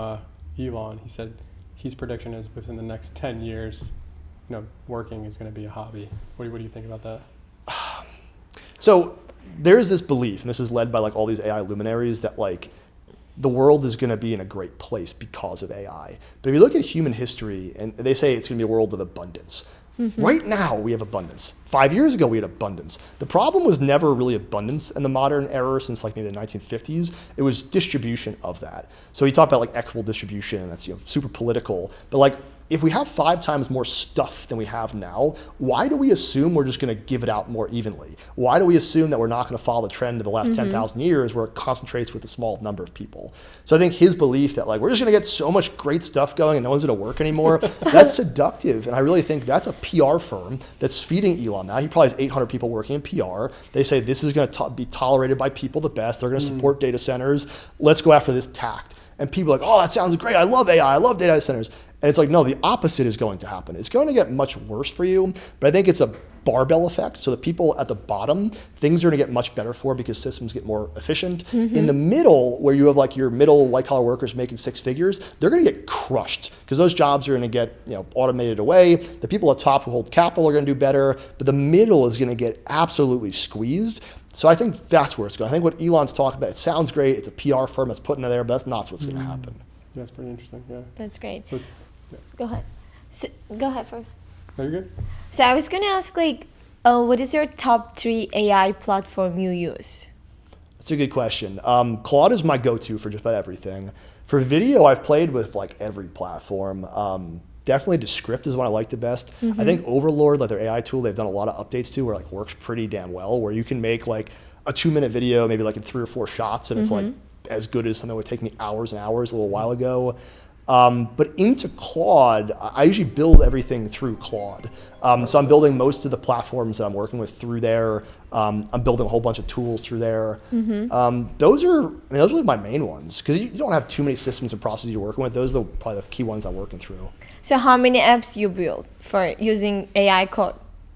S2: Elon, he said his prediction is within the next 10 years, working is gonna be a hobby. What do you think about that?
S1: So there's this belief, and this is led by like all these AI luminaries, that like the world is going to be in a great place because of AI. But if you look at human history, and they say it's going to be a world of abundance. Right now, we have abundance. 5 years ago, we had abundance. The problem was never really abundance in the modern era since like maybe the 1950s. It was distribution of that. So he talked about like equitable distribution, and that's super political. But like, if we have 5 times more stuff than we have now, why do we assume we're just going to give it out more evenly? Why do we assume that we're not going to follow the trend of the last 10,000 years where it concentrates with a small number of people? So I think his belief that like we're just going to get so much great stuff going and no one's going to work anymore, that's seductive. And I really think that's a PR firm that's feeding Elon now. He probably has 800 people working in PR. They say this is going to be tolerated by people the best. They're going to support data centers. Let's go after this tact. And people are like, oh, that sounds great. I love AI. I love data centers. And it's like, no, the opposite is going to happen. It's going to get much worse for you, but I think it's a barbell effect. So the people at the bottom, things are going to get much better for because systems get more efficient. In the middle, where you have like your middle white collar workers making 6 figures, they're going to get crushed because those jobs are going to get automated away. The people at top who hold capital are going to do better, but the middle is going to get absolutely squeezed. So I think that's where it's going. I think what Elon's talking about, it sounds great. It's a PR firm that's putting it there, but that's not what's going to happen.
S2: Yeah, that's pretty interesting. Yeah.
S3: That's great.
S2: So,
S3: Go ahead. Go ahead first.
S2: are you good?
S3: So I was going to ask like, what is your top 3 AI platform you use?
S1: That's a good question. Claude is my go-to for just about everything. For video, I've played with like every platform. Definitely Descript is one I like the best. I think Overlord, like their AI tool, they've done a lot of updates to where like works pretty damn well, where you can make like a 2-minute video, maybe like in 3 or 4 shots, and it's like as good as something that would take me hours and hours a little while ago. But into Claude, I usually build everything through Claude. So I'm building most of the platforms that I'm working with through there. I'm building a whole bunch of tools through there. Those are really my main ones because you don't have too many systems and processes you're working with. Those are probably the key ones I'm working through.
S3: So how many apps you build for using AI code?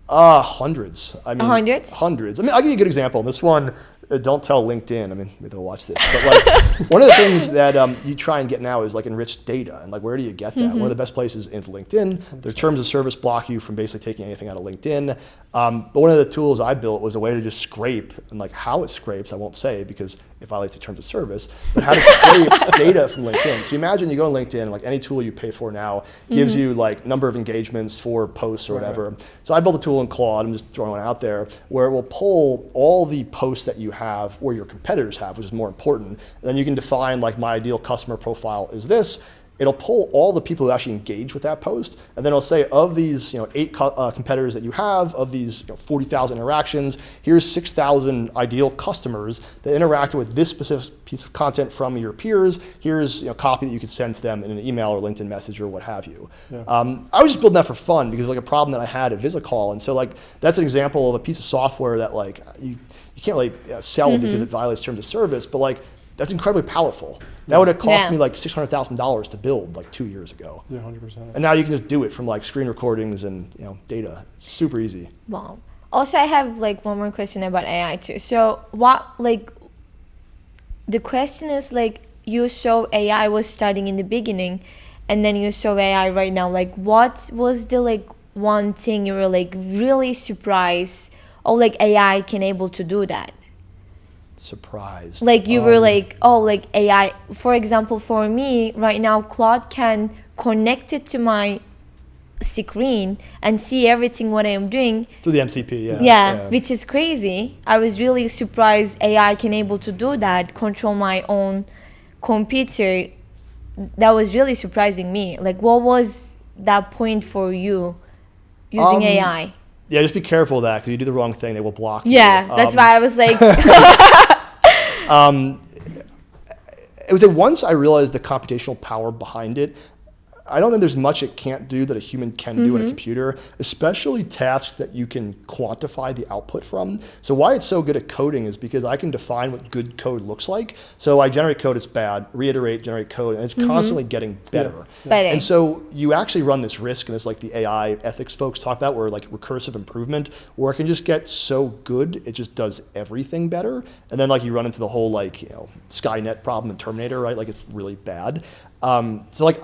S1: Hundreds. I mean,
S3: Hundreds?
S1: Hundreds. I mean, I'll give you a good example. This one, don't tell LinkedIn. I mean, maybe they'll watch this. But like, one of the things that you try and get now is like enriched data. And like, where do you get that? One of the best places is into LinkedIn. Their terms of service block you from basically taking anything out of LinkedIn. But one of the tools I built was a way to just scrape, and like how it scrapes, I won't say because it violates the terms of service, but how to scrape data from LinkedIn. So you imagine you go on LinkedIn, and like any tool you pay for now gives you like number of engagements for posts or whatever. So I built a tool in Claude, I'm just throwing one out there, where it will pull all the posts that you have or your competitors have, which is more important. And then you can define like my ideal customer profile is this. It'll pull all the people who actually engage with that post, and then it'll say of these 8 competitors that you have, of these 40,000 interactions, here's 6,000 ideal customers that interacted with this specific piece of content from your peers. Here's a copy that you could send to them in an email or LinkedIn message or what have you. Yeah. I was just building that for fun because it was like a problem that I had at VisiCall, and so like that's an example of a piece of software that like you can't really sell because it violates terms of service, but like that's incredibly powerful. That would have cost me like $600,000 to build like 2 years ago.
S2: Yeah, 100%.
S1: And now you can just do it from like screen recordings and data. It's super easy.
S3: Wow. Also, I have like one more question about AI too. So what like the question is like you saw AI was starting in the beginning, and then you saw AI right now. Like what was the like one thing you were like really surprised? Oh, like AI can able to do that.
S1: Surprised.
S3: Like you were like, oh, like AI. For example, for me right now, Claude can connect it to my screen and see everything what I am doing
S1: through the MCP.
S3: Yeah, which is crazy. I was really surprised AI can able to do that, control my own computer. That was really surprising me. Like, what was that point for you using AI?
S1: Yeah, just be careful of that because you do the wrong thing, they will block you.
S3: Yeah, that's why I was like.
S1: It was once I realized the computational power behind it. I don't think there's much it can't do that a human can do in a computer, especially tasks that you can quantify the output from. So why it's so good at coding is because I can define what good code looks like. So I generate code, it's bad, reiterate, generate code, and it's constantly getting better.
S3: Better.
S1: And so you actually run this risk, and it's like the AI ethics folks talk about, where like recursive improvement, where it can just get so good, it just does everything better. And then like you run into the whole like, Skynet problem in Terminator, right? Like it's really bad. So like,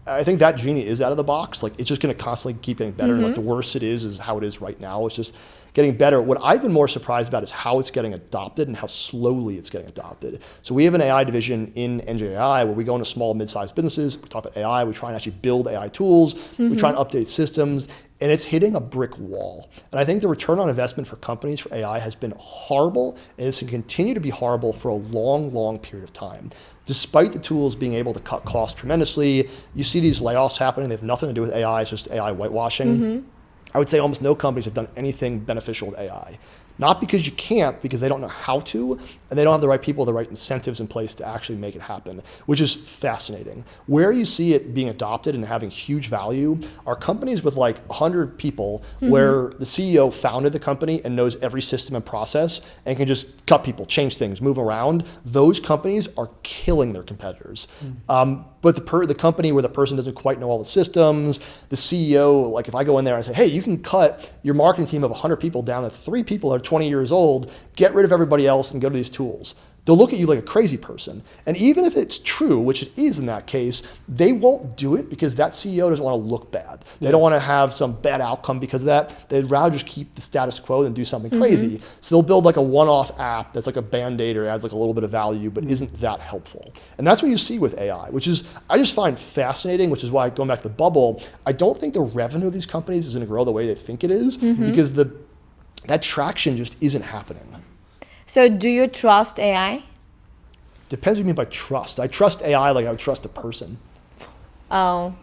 S1: I think that genie is out of the box. Like it's just going to constantly keep getting better. And like the worse it is how it is right now. It's just getting better. What I've been more surprised about is how it's getting adopted and how slowly it's getting adopted. So we have an AI division in NJAI where we go into small and mid-sized businesses. We talk about AI. We try and actually build AI tools. We try and update systems. And it's hitting a brick wall. And I think the return on investment for companies for AI has been horrible, and it's going to continue to be horrible for a long, long period of time. Despite the tools being able to cut costs tremendously, you see these layoffs happening. They have nothing to do with AI. It's just AI whitewashing. I would say almost no companies have done anything beneficial with AI. Not because you can't, because they don't know how to, and they don't have the right people, the right incentives in place to actually make it happen, which is fascinating. Where you see it being adopted and having huge value are companies with like 100 people where the CEO founded the company and knows every system and process and can just cut people, change things, move around. Those companies are killing their competitors. But the company where the person doesn't quite know all the systems, the CEO, like if I go in there and say, hey, you can cut your marketing team of 100 people down to 3 people that are 20 years old, get rid of everybody else and go to these tools. They'll look at you like a crazy person. And even if it's true, which it is in that case, they won't do it because that CEO doesn't want to look bad. They don't want to have some bad outcome because of that. They'd rather just keep the status quo than do something crazy. So they'll build like a one-off app that's like a Band-Aid or adds like a little bit of value, but isn't that helpful. And that's what you see with AI, which is, I just find fascinating, which is why, going back to the bubble, I don't think the revenue of these companies is going to grow the way they think it is because that traction just isn't happening.
S3: So do you trust AI?
S1: Depends what you mean by trust. I trust AI like I would trust a person.
S3: Oh.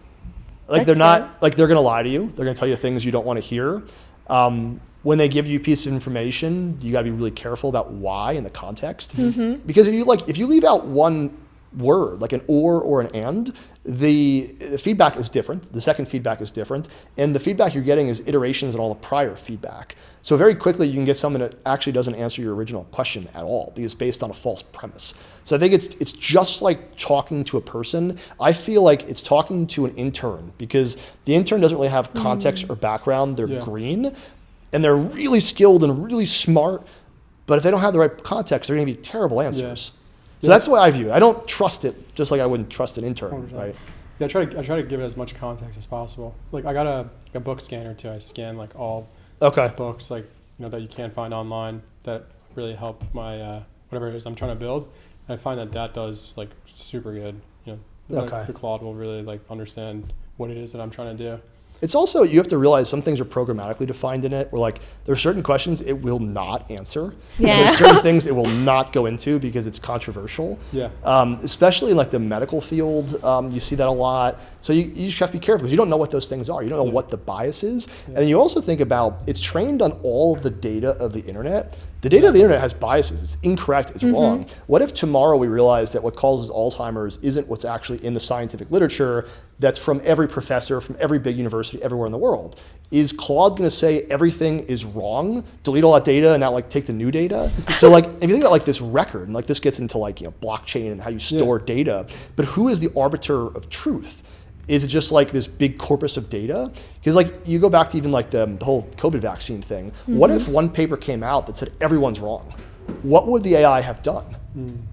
S1: Like they're not, like they're going to lie to you. They're going to tell you things you don't want to hear. When they give you a piece of information, you got to be really careful about why and the context. Because if you leave out one word, like an or an and, the feedback is different. The second feedback is different. And the feedback you're getting is iterations on all the prior feedback. So very quickly you can get something that actually doesn't answer your original question at all because it's based on a false premise. So I think it's just like talking to a person. I feel like it's talking to an intern because the intern doesn't really have context or background. They're green. and they're really skilled and really smart, but if they don't have the right context, they're going to be terrible answers. So that's the way I view it. I don't trust it, just like I wouldn't trust an intern,
S2: 100%.
S1: right?
S2: Yeah, I try to give it as much context as possible. Like I got a book scanner too. I scan like all books like that you can't find online that really help my whatever it is I'm trying to build. And I find that does like super good. The Claude will really like understand what it is that I'm trying to do.
S1: It's also, you have to realize some things are programmatically defined in it, where like there are certain questions it will not answer.
S3: Yeah.
S1: And there's certain things it will not go into because it's controversial.
S2: Yeah.
S1: Especially in like the medical field, you see that a lot. So you just have to be careful because you don't know what those things are. You don't know what the bias is. Yeah. And you also think about, it's trained on all the data of the internet. The data of the internet has biases. It's incorrect. It's wrong. What if tomorrow we realize that what causes Alzheimer's isn't what's actually in the scientific literature that's from every professor, from every big university, everywhere in the world? Is Claude going to say everything is wrong, delete all that data, and now like take the new data? So like, if you think about like this record, and like this gets into like blockchain and how you store data, but who is the arbiter of truth? Is it just like this big corpus of data? Because like you go back to even like the whole COVID vaccine thing. What if one paper came out that said everyone's wrong? What would the AI have done?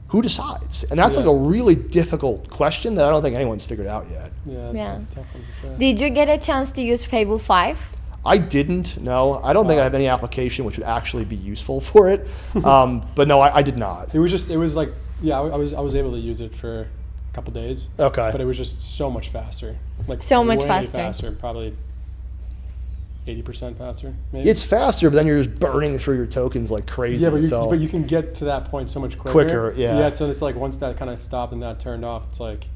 S1: Who decides? And that's like a really difficult question that I don't think anyone's figured out yet.
S2: That's a tough one for sure.
S3: Did you get a chance to use Fable 5?
S1: I didn't, no. I don't think I have any application which would actually be useful for it. But no, I did not.
S2: It was like, I was able to use it for a couple days.
S1: Okay.
S2: But it was just so much faster. Like
S3: so much
S2: way
S3: faster.
S2: Probably 80% faster, maybe.
S1: It's faster, but then you're just burning through your tokens like crazy.
S2: Yeah, but you can get to that point so much quicker.
S1: Yeah.
S2: Yeah, so it's like once that kind of stopped and that turned off, it's like,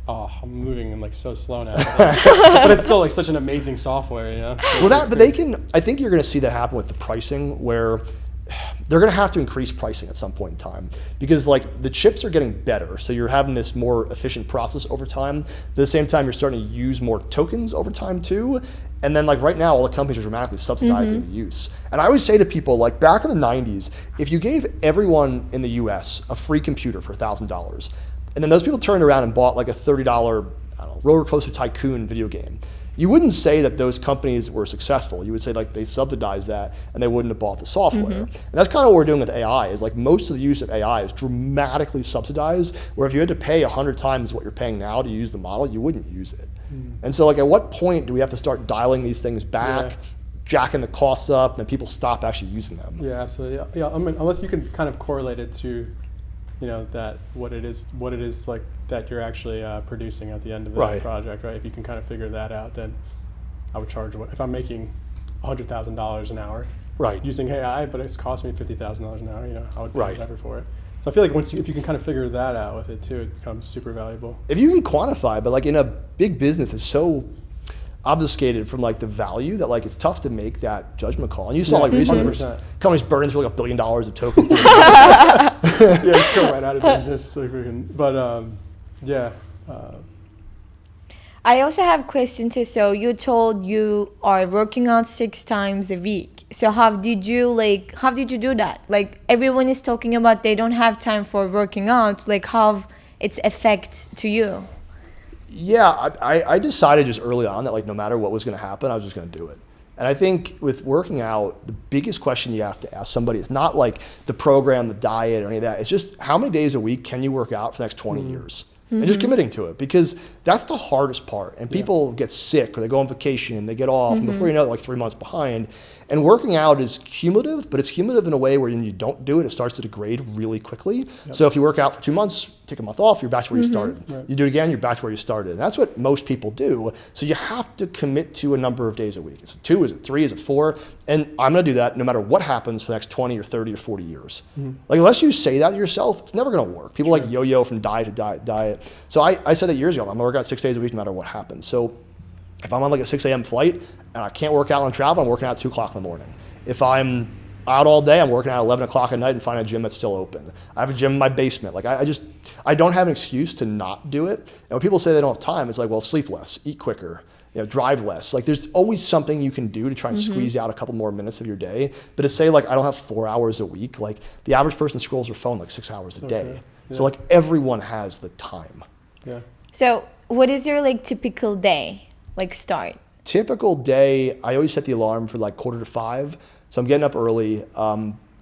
S2: oh, I'm moving and like so slow now. But it's still like such an amazing software,
S1: But I think you're going to see that happen with the pricing, where they're going to have to increase pricing at some point in time, because like the chips are getting better. So you're having this more efficient process over time. But at the same time, you're starting to use more tokens over time too. And then like right now, all the companies are dramatically subsidizing the use. And I always say to people, like back in the 90s, if you gave everyone in the US a free computer for $1,000, and then those people turned around and bought like a $30, Roller Coaster Tycoon video game, you wouldn't say that those companies were successful. You would say like they subsidized that and they wouldn't have bought the software. And that's kind of what we're doing with AI, is like most of the use of AI is dramatically subsidized, where if you had to pay 100 times what you're paying now to use the model, you wouldn't use it. And so like at what point do we have to start dialing these things back, jacking the costs up, and then people stop actually using them?
S2: Yeah, absolutely. Yeah, I mean, unless you can kind of correlate it to, that what it is like that you're actually producing at the end of the project, right? If you can kind of figure that out, then I would charge if I'm making $100,000 an hour, using AI, but it's cost me $50,000 an hour, I would pay whatever for it. So I feel like if you can kind of figure that out with it too, it becomes super valuable.
S1: If you can quantify, but like in a big business, it's so obfuscated from like the value that like it's tough to make that judgment call. And you saw like recently, companies burning through like $1 billion of tokens.
S2: Just go right out of business.
S3: I also have questions too. So you told you are working out 6 times a week. So how did you do that? Like everyone is talking about they don't have time for working out. Like how its effect to you?
S1: Yeah, I decided just early on that like no matter what was going to happen, I was just going to do it. And I think with working out, the biggest question you have to ask somebody is not like the program, the diet, or any of that. It's just how many days a week can you work out for the next 20 years? And just committing to it, because that's the hardest part. And people get sick or they go on vacation and they get off, and before you know it, like 3 months behind. And working out is cumulative, but it's cumulative in a way where when you don't do it, it starts to degrade really quickly. So if you work out for 2 months, take a month off, you're back to where you started. You do it again, you're back to where you started. And that's what most people do. So you have to commit to a number of days a week. Is it 2, is it 3, is it 4? And I'm gonna do that no matter what happens for the next 20 or 30 or 40 years. Like unless you say that to yourself, it's never gonna work. People like yo-yo from diet to diet. So I said that years ago, I'm gonna work out 6 days a week no matter what happens. So if I'm on like a 6 a.m. flight and I can't work out on travel, I'm working out at 2 o'clock in the morning. If I'm out all day, I'm working out at 11 o'clock at night and find a gym that's still open. I have a gym in my basement. Like I don't have an excuse to not do it. And when people say they don't have time, it's like, well, sleep less, eat quicker, drive less. Like there's always something you can do to try and squeeze out a couple more minutes of your day. But to say like, I don't have 4 hours a week, like the average person scrolls their phone like 6 hours a day. So like everyone has the time.
S3: So what is your like typical day like start?
S1: typical day, I always set the alarm for like 4:45. So I'm getting up early.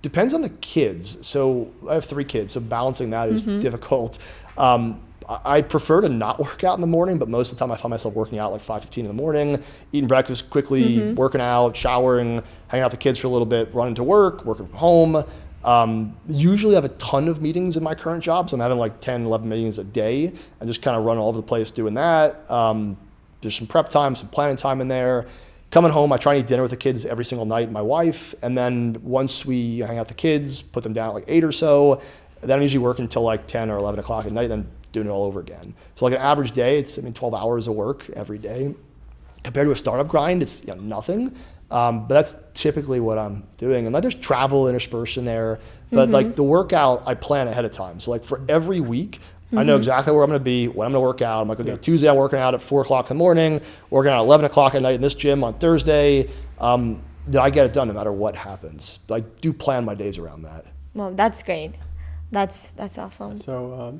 S1: Depends on the kids. So I have 3 kids, so balancing that is difficult. I prefer to not work out in the morning, but most of the time I find myself working out like 5:15 in the morning, eating breakfast quickly, working out, showering, hanging out with the kids for a little bit, running to work, working from home. Usually I have a ton of meetings in my current job, so I'm having like 10, 11 meetings a day and just kind of run all over the place doing that. There's some prep time, some planning time in there. Coming home, I try and eat dinner with the kids every single night, my wife, and then once we hang out with the kids, put them down at like 8 or so, then I'm usually working until like 10 or 11 o'clock at night, then doing it all over again. So like an average day, it's 12 hours of work every day. Compared to a startup grind, it's nothing. But that's typically what I'm doing. And like there's travel interspersed in there, but like the workout I plan ahead of time. So like for every week, I know exactly where I'm going to be, when I'm going to work out. I'm like, okay, Tuesday I'm working out at 4 o'clock in the morning, working out at 11 o'clock at night in this gym on Thursday. I get it done no matter what happens. But I do plan my days around that.
S3: Well, that's great. That's awesome.
S2: So,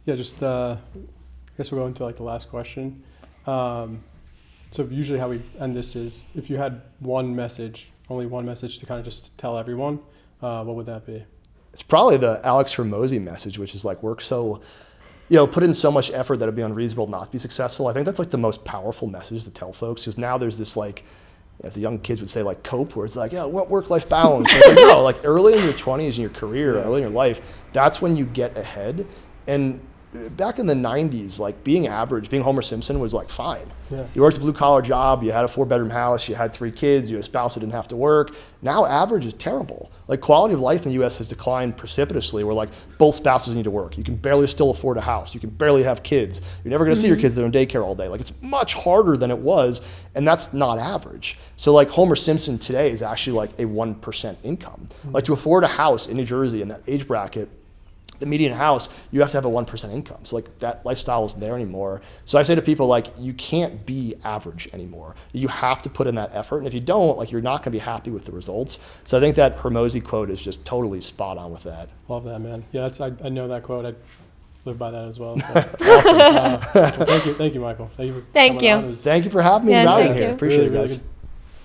S2: I guess we'll go into like the last question. So usually how we end this is if you had only one message to kind of just tell everyone, what would that be?
S1: It's probably the Alex Hormozi message, which is like work so, put in so much effort that it'd be unreasonable not to be successful. I think that's like the most powerful message to tell folks, because now there's this like, as the young kids would say, like cope, where it's like, what work-life balance? Like, no, like early in your 20s in your career, early in your life, that's when you get ahead. And back in the 90s, like being average, being Homer Simpson was like fine. Yeah. You worked a blue collar job, you had a 4-bedroom house, you had 3 kids, you had a spouse who didn't have to work. Now average is terrible. Like quality of life in the US has declined precipitously, where like both spouses need to work. You can barely still afford a house. You can barely have kids. You're never gonna see your kids, they're in daycare all day. Like it's much harder than it was, and that's not average. So like Homer Simpson today is actually like a 1% income. Like to afford a house in New Jersey in that age bracket, the median house, you have to have a 1% income. So like that lifestyle isn't there anymore. So I say to people, like, you can't be average anymore. You have to put in that effort. And if you don't, like, you're not gonna be happy with the results. So I think that Hormozi quote is just totally spot on with that.
S2: Love that, man. Yeah, I know that quote. I live by that as well. So.
S1: Awesome.
S2: Well, thank you, Michael. Thank you for coming on.
S1: Thank you for having me out here.
S3: thank you.
S1: Appreciate
S2: Really,
S1: it, guys.
S2: really good.